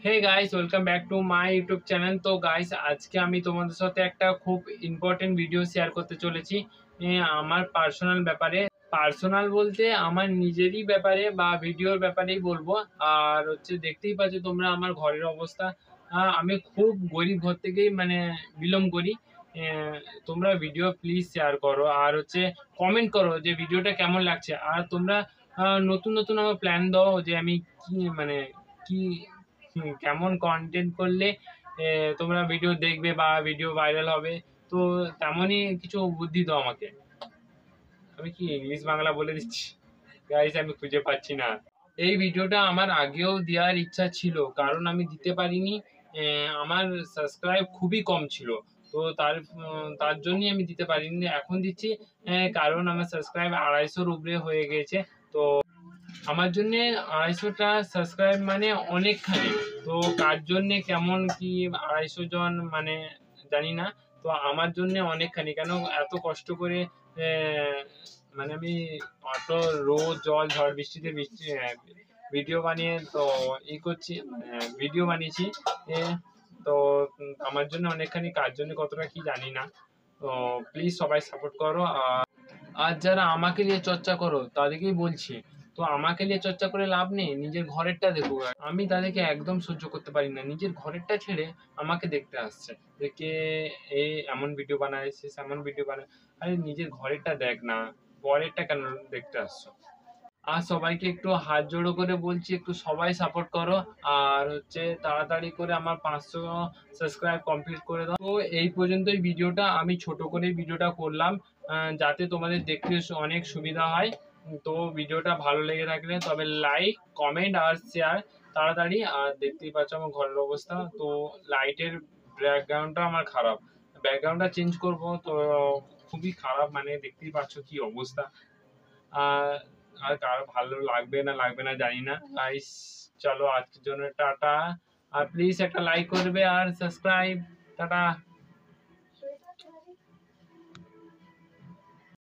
Hey guys, welcome back to my YouTube channel. তো guys, আজকে আমি তোমাদের সাথে একটা খুব ইম্পর্টেন্ট ভিডিও শেয়ার করতে চলেছি আমার পার্সোনাল ব্যাপারে। পার্সোনাল বলতে আমার নিজেরই ব্যাপারে বা ভিডিওর ব্যাপারেই বলবো। আর দেখতেই পাচ্ছ তোমরা আমার ঘরের অবস্থা। আমি খুব গরিব ঘর থেকেই বিলং করি। আহ, তোমরা ভিডিও প্লিজ শেয়ার করো আর কমেন্ট করো যে ভিডিওটা কেমন লাগছে। আর তোমরা নতুন নতুন আমার প্ল্যান দাও যে আমি কি কি কেমন কন্টেন্ট করলে তোমরা ভিডিও দেখবে বা ভিডিও ভাইরাল হবে। তো তেমনই কিছু বুদ্ধি দাও আমাকে। আমি কি ইংলিশ বাংলা বলে দিচ্ছি গাইস, আমি খুঁজে পাচ্ছি না। এই ভিডিওটা আমার আগেও দেওয়ার ইচ্ছা ছিল, কারণ আমি দিতে পারিনি। আমার সাবস্ক্রাইব খুবই কম ছিল। তো তার জন্যই আমি দিতে পারিনি। এখন দিচ্ছি কারণ আমার সাবস্ক্রাইব 250-র উপরে হয়ে গেছে। তো আমার জন্য 250টা সাবস্ক্রাইব অনেকখানি। তো কার জন্য কেমন কি 250 জন জানি না। তো আমার জন্য অনেকখানি, কেন এত কষ্ট করে আমি অত রোদ জল ঝড় বৃষ্টিতে ভিডিও বানিয়ে তো করছি, ভিডিও বানিয়েছি। তো আমার জন্য অনেকখানি, কার জন্য কতটা কি জানি না। তো প্লিজ সবাই সাপোর্ট করো। আর যারা আমাকে নিয়ে চর্চা করো তাদেরকেই বলছি, তো আমাকে নিয়ে চর্চা করে লাভ নেই, নিজের ঘরেরটা দেখো। আমি তাদেরকে একদম সহ্য করতে পারি না, নিজের ঘরেরটা ছেড়ে আমাকে দেখতে আসছে যে কে এই এমন ভিডিও বানাইছিস, এমন ভিডিও বানায়। আরে নিজের ঘরেরটা দেখ না, পরেরটা কেন দেখতে আসছো? আর সবাইকে একটু হাত জোড়ো করে বলছি, একটু সবাই সাপোর্ট করো। আর তাড়াতাড়ি করে আমার 500 সাবস্ক্রাইব কমপ্লিট করে দাও। তো এই পর্যন্তই ভিডিওটা, আমি ছোট করে ভিডিওটা করলাম যাতে তোমাদের দেখতে অনেক সুবিধা হয়। তো ভিডিওটা ভালো লেগে থাকলে তবে লাইক কমেন্ট আর শেয়ার তাড়াতাড়ি। আর দেখতেই পাচ্ছ আমার ঘরের অবস্থা। তো লাইটের ব্যাকগ্রাউন্ডটা আমার খারাপ, ব্যাকগ্রাউন্ডটা চেঞ্জ করব। তো খুবই খারাপ, দেখতেই পাচ্ছ কি অবস্থা। আর আর কারো ভালো লাগবে না জানি না গাইস। চলো আজকের জন্য টাটা। আর প্লিজ একটা লাইক করবে আর সাবস্ক্রাইব। টাটা।